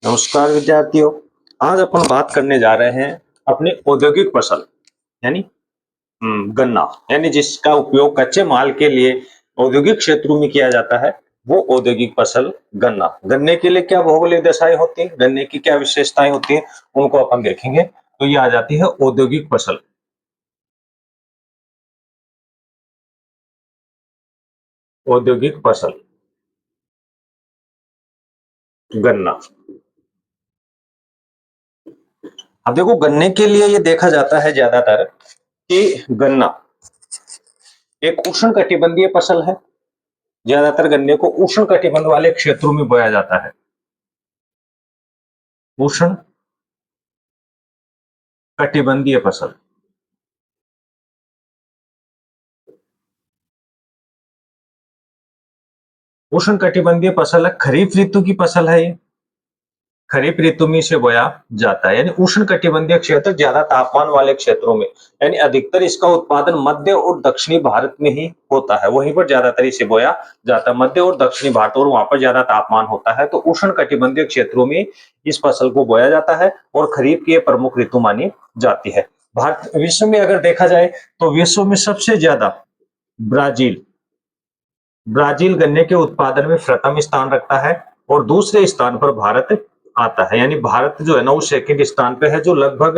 नमस्कार विद्यार्थियों। आज अपन बात करने जा रहे हैं अपनी औद्योगिक फसल यानी गन्ना, यानी जिसका उपयोग कच्चे माल के लिए औद्योगिक क्षेत्रों में किया जाता है, वो औद्योगिक फसल गन्ना। गन्ने के लिए क्या भौगोलिक दशाएं होती है, गन्ने की क्या विशेषताएं होती है, उनको अपन देखेंगे। तो ये आ जाती है औद्योगिक फसल। औद्योगिक फसल गन्ना। अब देखो, गन्ने के लिए ये देखा जाता है ज्यादातर कि गन्ना एक उष्ण कटिबंधीय फसल है। ज्यादातर गन्ने को उष्ण कटिबंध वाले क्षेत्रों में बोया जाता है। उष्ण कटिबंधीय फसल। उष्ण कटिबंधीय फसल है, खरीफ ऋतु की फसल है ये। खरीफ ऋतु में इसे बोया जाता है, यानी उष्ण कटिबंधीय क्षेत्र, ज्यादा तापमान वाले क्षेत्रों में, यानी अधिकतर इसका उत्पादन मध्य और दक्षिणी भारत में ही होता है। वहीं पर ज्यादातर इसे बोया जाता है, मध्य और दक्षिणी भारत, और वहां पर ज्यादा तापमान होता है। तो उष्ण कटिबंधीय क्षेत्रों में इस फसल को बोया जाता है और खरीफ की प्रमुख ऋतु मानी जाती है। भारत विश्व में अगर देखा जाए तो विश्व में सबसे ज्यादा ब्राजील ब्राजील गन्ने के उत्पादन में प्रथम स्थान रखता है और दूसरे स्थान पर भारत आता है। यानी भारत जो है ना, वो सेकंड स्थान पे है, जो लगभग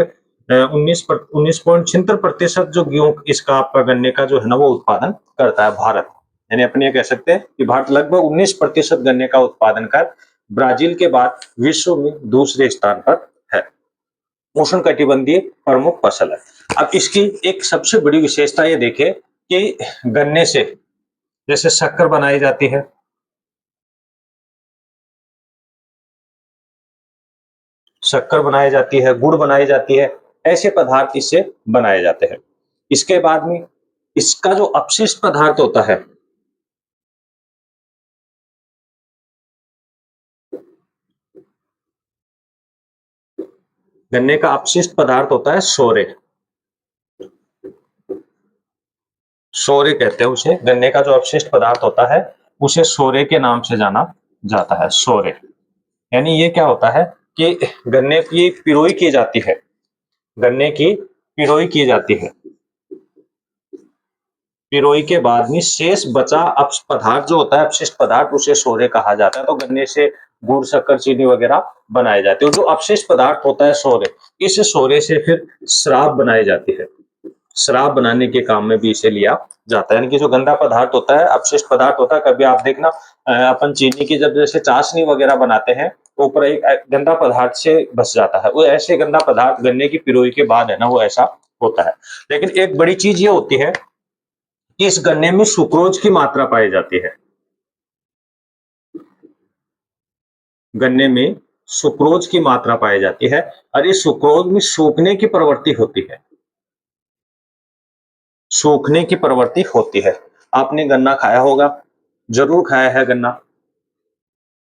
19.76% जो गेहूं इसका आपका गन्ने का जो है ना, वो उत्पादन करता है भारत। यानी अपने ये कह सकते हैं कि भारत लगभग 19% गन्ने का उत्पादन कर ब्राजील के बाद विश्व में दूसरे स्थान पर है। उष्ण कटिबंधीय प्रमुख फसल है। अब इसकी एक सबसे बड़ी विशेषता ये देखें कि गन्ने से जैसे शक्कर बनाई जाती है, शक्कर बनाई जाती है, गुड़ बनाई जाती है, ऐसे पदार्थ इससे बनाए जाते हैं। इसके बाद में इसका जो अपशिष्ट पदार्थ होता है, गन्ने का अपशिष्ट पदार्थ होता है सोरे। सोरे कहते हैं उसे, गन्ने का जो अपशिष्ट पदार्थ होता है उसे सोरे के नाम से जाना जाता है, सोरे। यानी ये क्या होता है कि गन्ने की पिरोई की जाती है, गन्ने की पिरोई की जाती है। पिरोई के बाद में शेष बचा पदार्थ जो होता है, अपशिष्ट पदार्थ, उसे सोरे कहा जाता है। तो गन्ने से गुड़, शक्कर, चीनी वगैरह बनाए जाते हैं। और जो अपशिष्ट पदार्थ होता है सोरे, इस सोरे से फिर शराब बनाई जाती है। शराब बनाने के काम में भी इसे लिया जाता है। यानी कि जो गंदा पदार्थ होता है, अपशिष्ट पदार्थ होता है, कभी आप देखना अपन चीनी की जब जैसे चाशनी वगैरह बनाते हैं तो ऊपर एक गंदा पदार्थ से बच जाता है, वो ऐसे गंदा पदार्थ गन्ने की पिरोई के बाद है ना, वो ऐसा होता है। लेकिन एक बड़ी चीज ये होती है कि इस गन्ने में सुक्रोज की मात्रा पाई जाती है। गन्ने में सुक्रोज की मात्रा पाई जाती है और इस सुक्रोज में सूखने की प्रवृत्ति होती है। सूखने की प्रवृत्ति होती है। आपने गन्ना खाया होगा, जरूर खाया है गन्ना।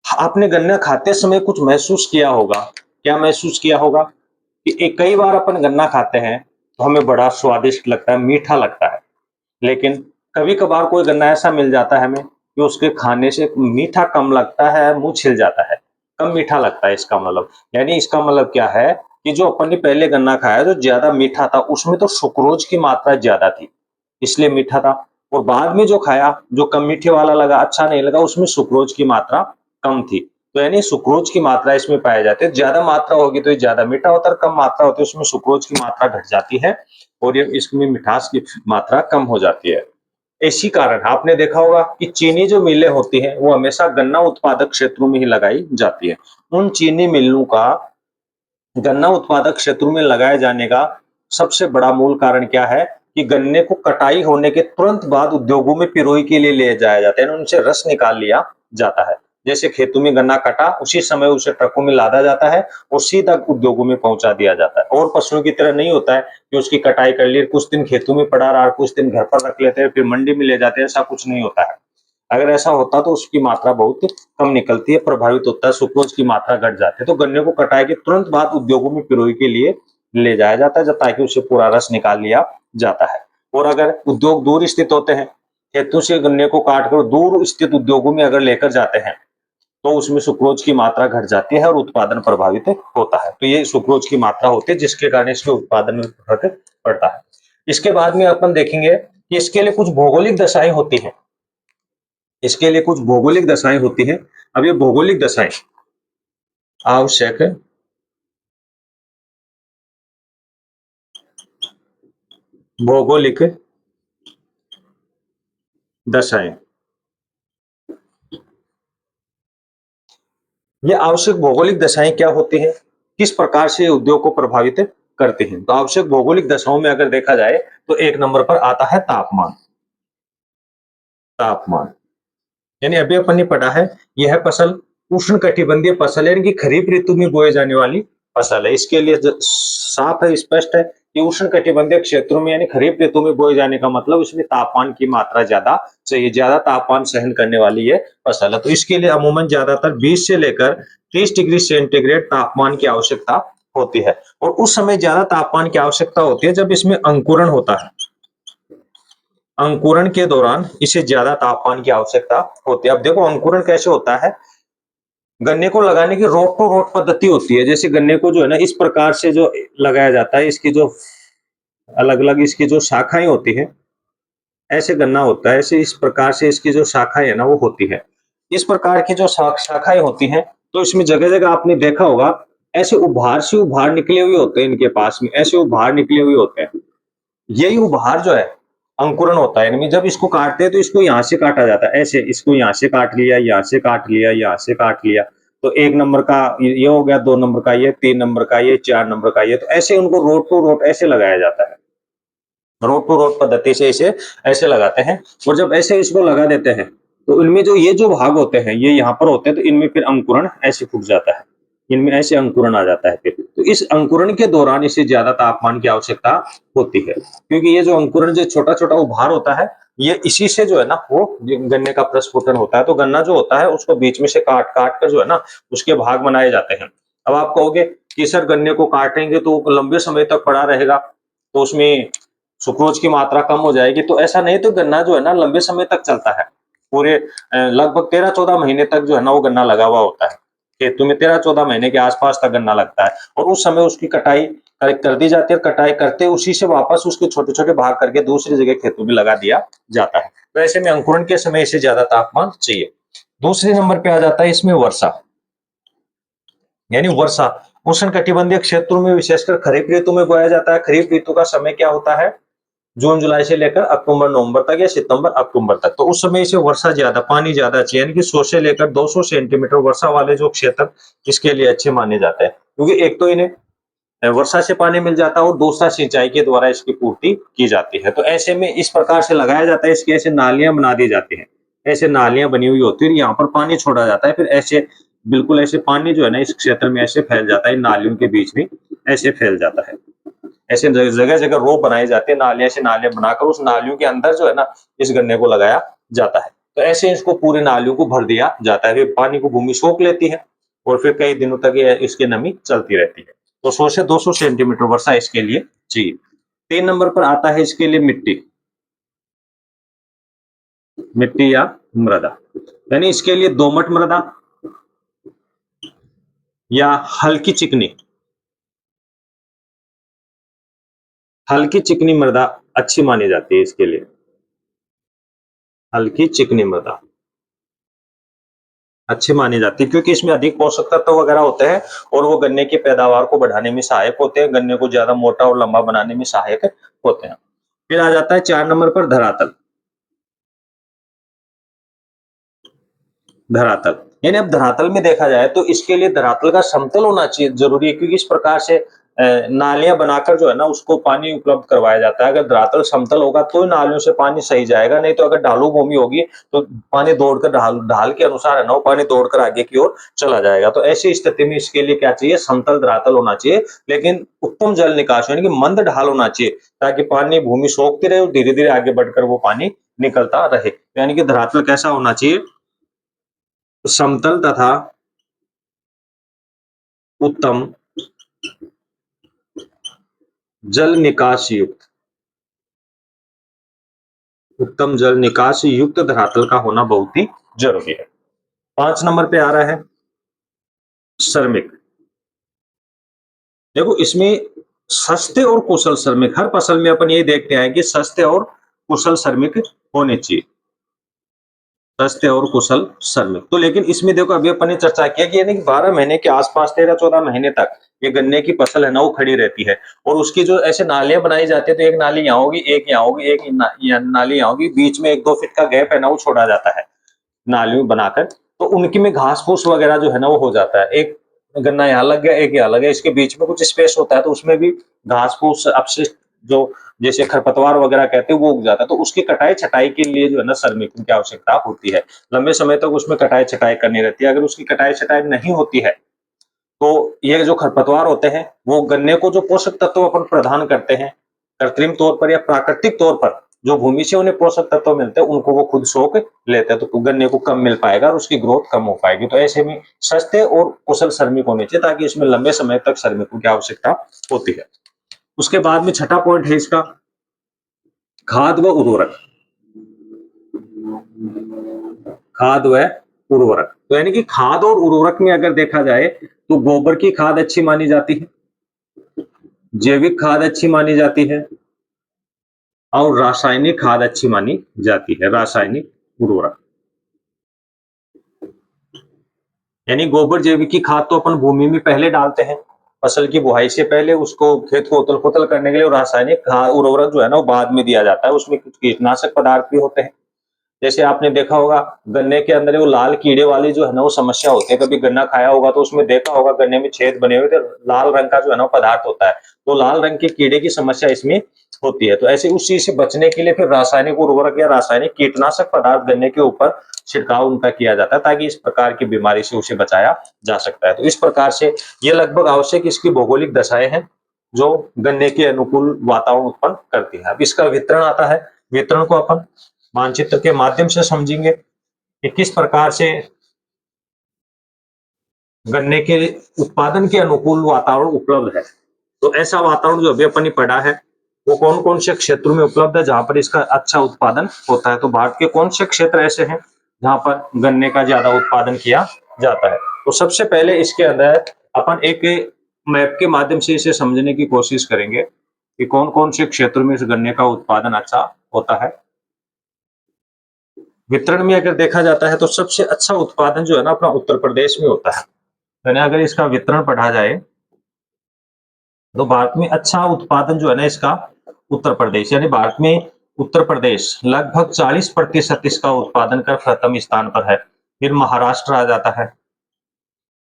आपने गन्ना खाते समय कुछ महसूस किया होगा। क्या महसूस किया होगा कि कई बार अपन गन्ना खाते हैं तो हमें बड़ा स्वादिष्ट लगता है, मीठा लगता है। लेकिन कभी कभार कोई गन्ना ऐसा मिल जाता है हमें कि उसके खाने से मीठा कम लगता है, मुंह छिल जाता है, कम मीठा लगता है। इसका मतलब, यानी इसका मतलब क्या है कि जो अपन ने पहले गन्ना खाया जो ज्यादा मीठा था, उसमें तो सुक्रोज की मात्रा ज्यादा थी, इसलिए मीठा था। और बाद में जो खाया, जो कम मीठे वाला लगा, अच्छा नहीं लगा, उसमें सुक्रोज की मात्रा कम थी। तो यानी सुक्रोज की मात्रा इसमें पाई जाती है। ज्यादा मात्रा होगी तो ये ज्यादा मीठा होता है, कम मात्रा होती है उसमें सुक्रोज की मात्रा घट जाती है और ये इसमें मिठास की मात्रा कम हो जाती है। इसी कारण आपने देखा होगा कि चीनी जो मिलें होती हैं वो हमेशा गन्ना उत्पादक क्षेत्रों में ही लगाई जाती है। उन चीनी मिलों का गन्ना उत्पादक क्षेत्रों में लगाए जाने का सबसे बड़ा मूल कारण क्या है कि गन्ने को कटाई होने के तुरंत बाद उद्योगों में पिरोई के लिए ले जाया जाता है, उनसे रस निकाल लिया जाता है। जैसे खेतों में गन्ना कटा, उसी समय उसे ट्रकों में लादा जाता है और सीधा उद्योगों में पहुंचा दिया जाता है। और फसलों की तरह नहीं होता है कि उसकी कटाई कर ली, कुछ दिन खेतों में पड़ा रहा, कुछ दिन घर पर रख लेते हैं, फिर मंडी में ले जाते हैं, ऐसा कुछ नहीं होता है। अगर ऐसा होता तो उसकी मात्रा बहुत कम निकलती है, प्रभावित होता है, सुक्रोज की मात्रा घट जाती है। तो गन्ने को कटाई के तुरंत बाद उद्योगों में पिरोई के लिए ले जाया जाता है, ताकि उसे पूरा रस निकाल लिया जाता है। और अगर उद्योग दूर स्थित होते हैं, खेतों से गन्ने को काट कर दूर स्थित उद्योगों में अगर लेकर जाते हैं तो उसमें सुक्रोज की मात्रा घट जाती है और उत्पादन प्रभावित होता है। तो ये सुक्रोज की मात्रा होती है जिसके कारण इसके उत्पादन में फर्क पड़ता है। इसके बाद में अपन देखेंगे कि इसके लिए कुछ भौगोलिक दशाएं होती हैं। इसके लिए कुछ भौगोलिक दशाएं होती हैं। अब ये भौगोलिक दशाएं आवश्यक भौगोलिक दशाएं, ये आवश्यक भौगोलिक दशाएं क्या होती हैं, किस प्रकार से उद्योग को प्रभावित करती हैं। तो आवश्यक भौगोलिक दशाओं में अगर देखा जाए तो एक नंबर पर आता है तापमान। तापमान यानी अभी अपन ने पढ़ा है यह फसल उष्ण कटिबंधीय फसल है, यानी कि खरीफ ऋतु में बोए जाने वाली फसल है। इसके लिए साफ है, स्पष्ट है कि उष्ण कटिबंधीय क्षेत्रों में यानी खरीफ ऋतु में बोए जाने का मतलब उसमें तापमान की मात्रा ज्यादा चाहिए, ज्यादा तापमान सहन करने वाली ये फसल है। तो इसके लिए अमूमन ज्यादातर 20 से लेकर 30 डिग्री सेंटीग्रेड तापमान की आवश्यकता होती है। और उस समय ज्यादा तापमान की आवश्यकता होती है जब इसमें अंकुरण होता है। अंकुरण के दौरान इसे ज्यादा तापमान की आवश्यकता होती है। अब देखो अंकुरण कैसे होता है, गन्ने को लगाने की रोट टू रोट पद्धति होती है। जैसे गन्ने को जो है ना इस प्रकार से जो लगाया जाता है, इसकी जो अलग अलग इसकी जो शाखाएं होती है, ऐसे गन्ना होता है, ऐसे इस प्रकार से इसकी जो शाखाएं है ना वो होती है। इस प्रकार की जो शाखाएं होती हैं तो इसमें जगह जगह आपने देखा होगा ऐसे उभार से उभार निकले हुए होते हैं, इनके पास में ऐसे उभार निकले हुए होते हैं। यही उभार जो है अंकुरण होता है। यानी जब इसको काटते हैं तो इसको यहाँ से काटा जाता है, ऐसे इसको यहाँ से काट लिया, यहाँ से काट लिया, यहाँ से काट लिया। तो एक नंबर का ये हो गया, दो नंबर का ये, तीन नंबर का ये, चार नंबर का ये। तो ऐसे उनको रोट टू रोट ऐसे लगाया जाता है। रोट टू रोट पद्धति से इसे ऐसे लगाते हैं। और जब ऐसे इसको लगा देते हैं तो इनमें जो ये जो भाग होते हैं ये यहाँ पर होते हैं, तो इनमें फिर अंकुरण ऐसे फूट जाता है, इनमें ऐसे अंकुरण आ जाता है। फिर तो इस अंकुरण के दौरान इसे ज्यादा तापमान की आवश्यकता होती है, क्योंकि ये जो अंकुरण जो छोटा छोटा उभार होता है ये इसी से जो है ना वो गन्ने का प्रस्फुटन होता है। तो गन्ना जो होता है उसको बीच में से काट काट कर जो है ना उसके भाग बनाए जाते हैं। अब आप कहोगे कि सर गन्ने को काटेंगे तो लंबे समय तक पड़ा रहेगा तो उसमें सुक्रोज की मात्रा कम हो जाएगी। तो ऐसा नहीं, तो गन्ना जो है ना लंबे समय तक चलता है। पूरे लगभग 13-14 महीने तक जो है ना वो गन्ना लगा हुआ होता है। खेतों में 13-14 महीने के आसपास तक गन्ना लगता है और उस समय उसकी कटाई कर दी जाती है। कटाई करते उसी से वापस उसके छोटे छोटे भाग करके दूसरी जगह खेतों में लगा दिया जाता है। तो ऐसे में अंकुरण के समय इसे ज्यादा तापमान चाहिए। दूसरे नंबर पे आ जाता है इसमें वर्षा, यानी वर्षा। उष्ण कटिबंधीय क्षेत्रों में विशेषकर खरीफ ऋतु में बोया जाता है। खरीफ ऋतु का समय क्या होता है, जून जुलाई से लेकर अक्टूबर नवंबर तक या सितंबर अक्टूबर तक। तो उस समय इसे वर्षा ज्यादा, पानी ज्यादा चाहिए, यानी कि 100 से लेकर 200 सेंटीमीटर वर्षा वाले जो क्षेत्र इसके लिए अच्छे माने जाते हैं, क्योंकि एक तो इन्हें वर्षा से पानी मिल जाता है और दूसरा सिंचाई के द्वारा इसकी पूर्ति की जाती है। तो ऐसे में इस प्रकार से लगाया जाता है, इसकी ऐसे नालियां बना दी जाती हैं, ऐसे नालियां बनी हुई होती है और यहाँ पर पानी छोड़ा जाता है। फिर ऐसे बिल्कुल ऐसे पानी जो है ना इस क्षेत्र में ऐसे फैल जाता है, इन नालियों के बीच में ऐसे फैल जाता है। ऐसे जगह जगह रो बनाई जाती है, नालियां से नालियां बनाकर उस नालियों के अंदर जो है ना इस गन्ने को लगाया जाता है। तो ऐसे इसको पूरे नालियों को भर दिया जाता है। फिर पानी को भूमि सोख लेती है और फिर कई दिनों तक ये इसकी नमी चलती रहती है। तो 100 से 200 सेंटीमीटर वर्षा इसके लिए चाहिए। 3 नंबर पर आता है इसके लिए मिट्टी, मिट्टी या मृदा, यानी इसके लिए दोमट मृदा या हल्की चिकनी, हल्की चिकनी मृदा अच्छी मानी जाती है इसके लिए। हल्की चिकनी मृदा अच्छी मानी जाती है क्योंकि इसमें अधिक पोषक तत्व वगैरह होते हैं और वो गन्ने की पैदावार को बढ़ाने में सहायक होते हैं, गन्ने को ज्यादा मोटा और लंबा बनाने में सहायक होते हैं। फिर आ जाता है 4 नंबर पर धरातल। धरातल यानी अब धरातल में देखा जाए तो इसके लिए धरातल का समतल होना चाहिए, जरूरी है, क्योंकि इस प्रकार से नालियां बनाकर जो है ना उसको पानी उपलब्ध करवाया जाता है। अगर धरातल समतल होगा तो नालियों से पानी सही जाएगा, नहीं तो अगर ढालू भूमि होगी तो पानी दौड़कर ढाल ढाल के अनुसार है ना वो पानी दौड़कर आगे की ओर चला जाएगा। तो ऐसी स्थिति में इसके लिए क्या चाहिए, समतल धरातल होना चाहिए, लेकिन उत्तम जल निकास यानी कि मंद ढाल होना चाहिए, ताकि पानी भूमि सोखती रहे और धीरे धीरे आगे बढ़कर वो पानी निकलता रहे। यानी कि धरातल कैसा होना चाहिए, समतल तथा उत्तम जल निकास युक्त, उत्तम जल निकास युक्त धरातल का होना बहुत ही जरूरी है। 5 नंबर पे आ रहा है श्रमिक। देखो इसमें सस्ते और कुशल श्रमिक, हर फसल में अपन ये देखते हैं कि सस्ते और कुशल श्रमिक होने चाहिए, सस्ते और कुशल श्रमिक। तो लेकिन इसमें देखो अभी अपन ने चर्चा किया कि यानी 12 महीने के आसपास 13-14 महीने तक ये गन्ने की फसल है ना वो खड़ी रहती है, और उसकी जो ऐसे नालियां बनाई जाती है, तो एक नाली यहाँ होगी, एक यहाँ होगी, एक नाली यहाँ होगी, बीच में 1-2 फीट का गैप है ना वो छोड़ा जाता है नालियों बनाकर। तो उनकी में घास फूस वगैरह जो है ना वो हो जाता है, एक गन्ना यहाँ लग गया, एक यहाँ लग गया, इसके बीच में कुछ स्पेस होता है तो उसमें भी घास फूस अपशिष्ट जो जैसे खरपतवार वगैरह कहते हैं वो उग जाता है, तो उसकी कटाई छटाई के लिए जो है ना श्रमिकों की आवश्यकता होती है। लंबे समय तक उसमें कटाई छटाई करनी रहती है। अगर उसकी कटाई छटाई नहीं होती है तो ये जो खरपतवार होते हैं वो गन्ने को जो पोषक तत्व अपन प्रदान करते हैं कृत्रिम तौर पर या प्राकृतिक तौर पर, जो भूमि से उन्हें पोषक तत्व मिलते हैं उनको वो खुद सोख लेते हैं, तो गन्ने को कम मिल पाएगा और उसकी ग्रोथ कम हो पाएगी। तो ऐसे में सस्ते और कुशल श्रमिक होने चाहिए ताकि इसमें लंबे समय तक श्रमिकों की आवश्यकता होती है। उसके बाद में छठा पॉइंट है इसका खाद व उर्वरक। खाद व उर्वरक, तो यानी कि खाद और उर्वरक में अगर देखा जाए तो गोबर की खाद अच्छी मानी जाती है, जैविक खाद अच्छी मानी जाती है और रासायनिक खाद अच्छी मानी जाती है, रासायनिक उर्वरक। यानी गोबर जैविक की खाद तो अपन भूमि में पहले डालते हैं, फसल की बुआई से पहले उसको खेत को उथल पुथल करने के लिए, और रासायनिक खाद उर्वरक जो है ना वो बाद में दिया जाता है, उसमें कुछ कीटनाशक पदार्थ भी होते हैं। जैसे आपने देखा होगा गन्ने के अंदर वो लाल कीड़े वाली जो है ना वो समस्या होती है, कभी गन्ना खाया होगा तो उसमें देखा होगा गन्ने में छेद बने हुए थे, लाल रंग का जो है ना पदार्थ होता है, तो लाल रंग के कीड़े की समस्या इसमें होती है। तो ऐसे उस चीज से बचने के लिए फिर रासायनिक उर्वरक या रासायनिक कीटनाशक पदार्थ गन्ने के ऊपर छिड़काव उनका किया जाता है ताकि इस प्रकार की बीमारी से उसे बचाया जा सकता है। तो इस प्रकार से ये लगभग आवश्यक इसकी भौगोलिक दशाएं हैं जो गन्ने के अनुकूल वातावरण उत्पन्न करती है। अब इसका वितरण आता है, वितरण को अपन मानचित्र के माध्यम से समझेंगे कि किस प्रकार से गन्ने के उत्पादन के अनुकूल वातावरण उपलब्ध है। तो ऐसा वातावरण जो अभी अपन ने पढ़ा है वो कौन कौन से क्षेत्रों में उपलब्ध है जहां पर इसका अच्छा उत्पादन होता है। तो भारत के कौन से क्षेत्र ऐसे हैं जहां पर गन्ने का ज्यादा उत्पादन किया जाता है। तो सबसे पहले इसके अंदर अपन एक मैप के माध्यम से इसे समझने की कोशिश करेंगे कि कौन कौन से क्षेत्रों में इस गन्ने का उत्पादन अच्छा होता है। वितरण में अगर देखा जाता है तो सबसे अच्छा उत्पादन जो है ना अपना उत्तर प्रदेश में होता है। यानी अगर इसका वितरण पढ़ा जाए तो भारत में अच्छा उत्पादन जो है ना इसका उत्तर प्रदेश, यानी भारत में उत्तर प्रदेश लगभग 40% इसका उत्पादन कर प्रथम स्थान पर है। फिर महाराष्ट्र आ जाता है,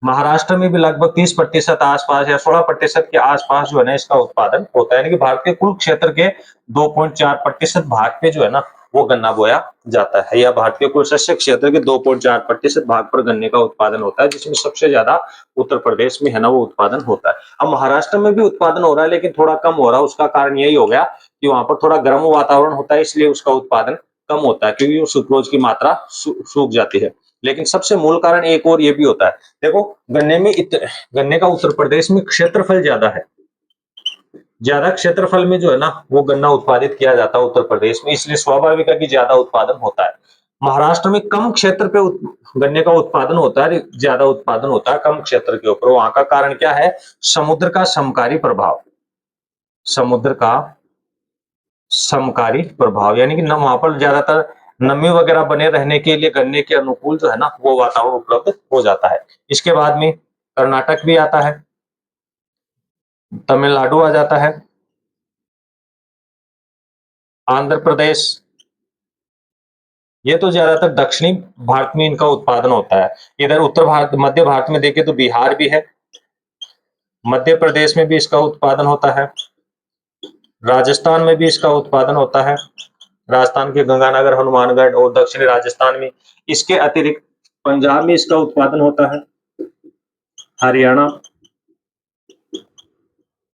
महाराष्ट्र में भी लगभग 30% आसपास या 16% के आसपास जो है ना इसका उत्पादन होता है। यानी कि भारत के कुल क्षेत्र के 2.4% भाग पे जो है ना वो गन्ना बोया जाता है, या भारत के कुल शस्य क्षेत्र के 2.4% भाग पर गन्ने का उत्पादन होता है, जिसमें सबसे ज्यादा उत्तर प्रदेश में है ना वो उत्पादन होता है। अब महाराष्ट्र में भी उत्पादन हो रहा है लेकिन थोड़ा कम हो रहा है, उसका कारण यही हो गया कि वहां पर थोड़ा गर्म वातावरण होता है, इसलिए उसका उत्पादन कम होता है क्योंकि सुक्रोज की मात्रा सूख जाती है। लेकिन सबसे मूल कारण एक और ये भी होता है, देखो गन्ने का उत्तर प्रदेश में क्षेत्रफल ज्यादा है, ज्यादा क्षेत्रफल में जो है ना वो गन्ना उत्पादित किया जाता है उत्तर प्रदेश में, इसलिए स्वाभाविक है कि ज्यादा उत्पादन होता है। महाराष्ट्र में कम क्षेत्र पे गन्ने का उत्पादन होता है, ज्यादा उत्पादन होता है कम क्षेत्र के ऊपर। वहां का कारण क्या है? समुद्र का समकारी प्रभाव, समुद्र का समकारी प्रभाव, यानी कि न वहां पर ज्यादातर नमी वगैरह बने रहने के लिए गन्ने के अनुकूल जो है ना वो वातावरण उपलब्ध हो जाता है। इसके बाद में कर्नाटक भी आता है, तमिलनाडु आ जाता है, आंध्र प्रदेश, ये तो ज्यादातर दक्षिणी भारत में इनका उत्पादन होता है। इधर उत्तर भारत मध्य भारत में देखें तो बिहार भी है, मध्य प्रदेश में भी इसका उत्पादन होता है, राजस्थान में भी इसका उत्पादन होता है, राजस्थान के गंगानगर, हनुमानगढ़ और दक्षिणी राजस्थान में। इसके अतिरिक्त पंजाब में इसका उत्पादन होता है, हरियाणा,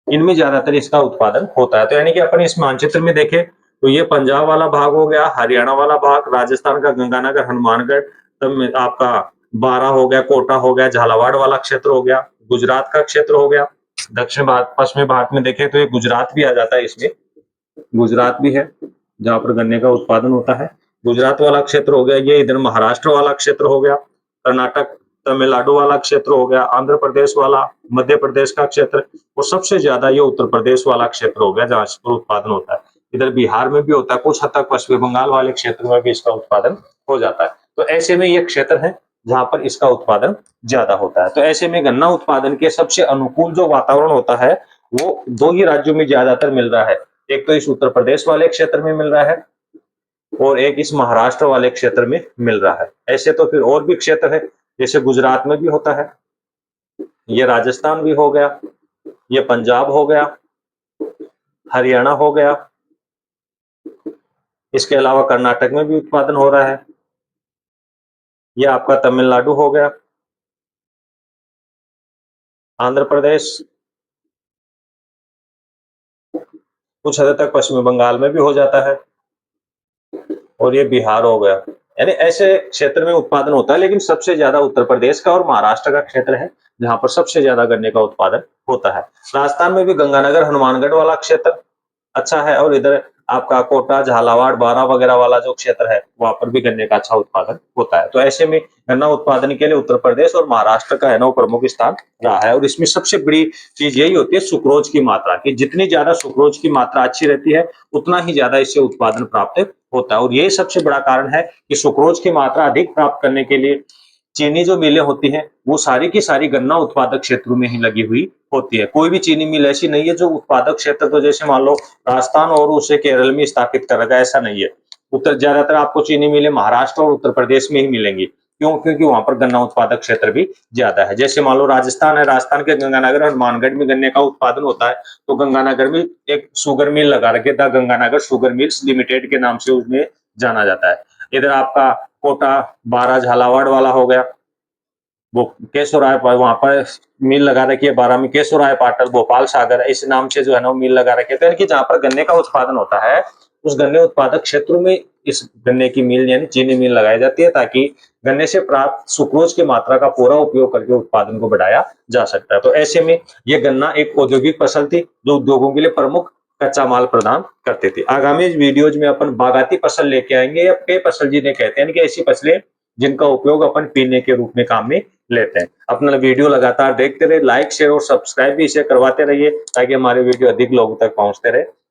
इनमें ज्यादातर इसका उत्पादन होता है। तो यानी कि अपन इस मानचित्र में देखें तो ये पंजाब वाला भाग हो गया, हरियाणा वाला भाग, राजस्थान का गंगानगर, हनुमानगढ़, तब आपका बारा हो गया, कोटा हो गया, झालावाड़ वाला क्षेत्र हो गया, गुजरात का क्षेत्र हो गया। दक्षिण भारत पश्चिमी भारत में देखें तो ये गुजरात भी आ जाता है, इसमें गुजरात भी है जहां पर गन्ने का उत्पादन होता है। गुजरात वाला क्षेत्र हो गया, ये इधर महाराष्ट्र वाला क्षेत्र हो गया, कर्नाटक, तमिलनाडु वाला क्षेत्र हो गया, आंध्र प्रदेश वाला, मध्य प्रदेश का क्षेत्र, और सबसे ज्यादा ये उत्तर प्रदेश वाला क्षेत्र हो गया जहाँ इसका उत्पादन होता है। इधर बिहार में भी होता है, कुछ हद तक पश्चिम बंगाल वाले क्षेत्र में भी इसका उत्पादन हो जाता है। तो ऐसे में ये क्षेत्र है जहाँ पर इसका उत्पादन ज्यादा होता है। तो ऐसे में गन्ना उत्पादन के सबसे अनुकूल जो वातावरण होता है वो दो ही राज्यों में ज्यादातर मिल रहा है। एक तो इस उत्तर प्रदेश वाले क्षेत्र में मिल रहा है और एक इस महाराष्ट्र वाले क्षेत्र में मिल रहा है। ऐसे तो फिर और भी क्षेत्र है, जैसे गुजरात में भी होता है, ये राजस्थान भी हो गया, ये पंजाब हो गया, हरियाणा हो गया, इसके अलावा कर्नाटक में भी उत्पादन हो रहा है, ये आपका तमिलनाडु हो गया, आंध्र प्रदेश, कुछ हद तक पश्चिम बंगाल में भी हो जाता है, और ये बिहार हो गया। यानी ऐसे क्षेत्र में उत्पादन होता है, लेकिन सबसे ज्यादा उत्तर प्रदेश का और महाराष्ट्र का क्षेत्र है जहां पर सबसे ज्यादा गन्ने का उत्पादन होता है। राजस्थान में भी गंगानगर, हनुमानगढ़ वाला क्षेत्र अच्छा है, और इधर आपका कोटा, झालावाड़, बारां वगैरह वाला जो क्षेत्र है वहां पर भी गन्ने का अच्छा उत्पादन होता है। तो ऐसे में गन्ना उत्पादन के लिए उत्तर प्रदेश और महाराष्ट्र का है ना वो प्रमुख स्थान रहा है। और इसमें सबसे बड़ी चीज यही होती है सुक्रोज की मात्रा, कि जितनी ज्यादा सुक्रोज की मात्रा अच्छी रहती है उतना ही ज्यादा इससे उत्पादन प्राप्त होता है। और यही सबसे बड़ा कारण है कि सुक्रोज की मात्रा अधिक प्राप्त करने के लिए चीनी जो मिलें होती हैं वो सारी की सारी गन्ना उत्पादक क्षेत्रों में ही लगी हुई होती है। कोई भी चीनी मिल ऐसी नहीं है जो उत्पादक क्षेत्र, तो जैसे मान लो राजस्थान और उसे केरल में स्थापित करेगा, ऐसा नहीं है। उत्तर ज्यादातर आपको चीनी मिलें महाराष्ट्र और उत्तर प्रदेश में ही मिलेंगी। क्यों? क्योंकि वहां पर गन्ना उत्पादक क्षेत्र भी ज्यादा है। जैसे मान लो राजस्थान है, राजस्थान के गंगानगर और हनुमानगढ़ में गन्ने का उत्पादन होता है, तो गंगानगर में एक शुगर मिल लगा रखे, the Ganganagar sugar mills limited के नाम से उसमें जाना जाता है। इधर आपका कोटा, बारा, झालावाड़ वाला हो गया, वो केशवराय वहां पर मिल लगा रखी है। बारह में केशवराय पाटल, भोपाल सागर, इस नाम से जो है ना वो मिल लगा रखे हैं। तो यानी कि जहां पर गन्ने का उत्पादन होता है उस गन्ने उत्पादक क्षेत्रों में इस गन्ने की मिल यानी चीनी मिल लगाई जाती है, ताकि गन्ने से प्राप्त सुक्रोज की मात्रा का पूरा उपयोग करके उत्पादन को बढ़ाया जा सकता है। तो ऐसे में ये गन्ना एक औद्योगिक फसल थी जो उद्योगों के लिए प्रमुख कच्चा माल प्रदान करती थी। आगामी वीडियोज में अपन बागाती फसल लेके आएंगे, या पेय फसल जिन्हें कहते हैं, यानी कि ऐसी फसलें जिनका उपयोग अपन पीने के रूप में काम में लेते हैं। अपना वीडियो लगातार देखते रहे, लाइक, शेयर और सब्सक्राइब भी इसे करवाते रहिए ताकि हमारे वीडियो अधिक लोगों तक पहुंचते रहे।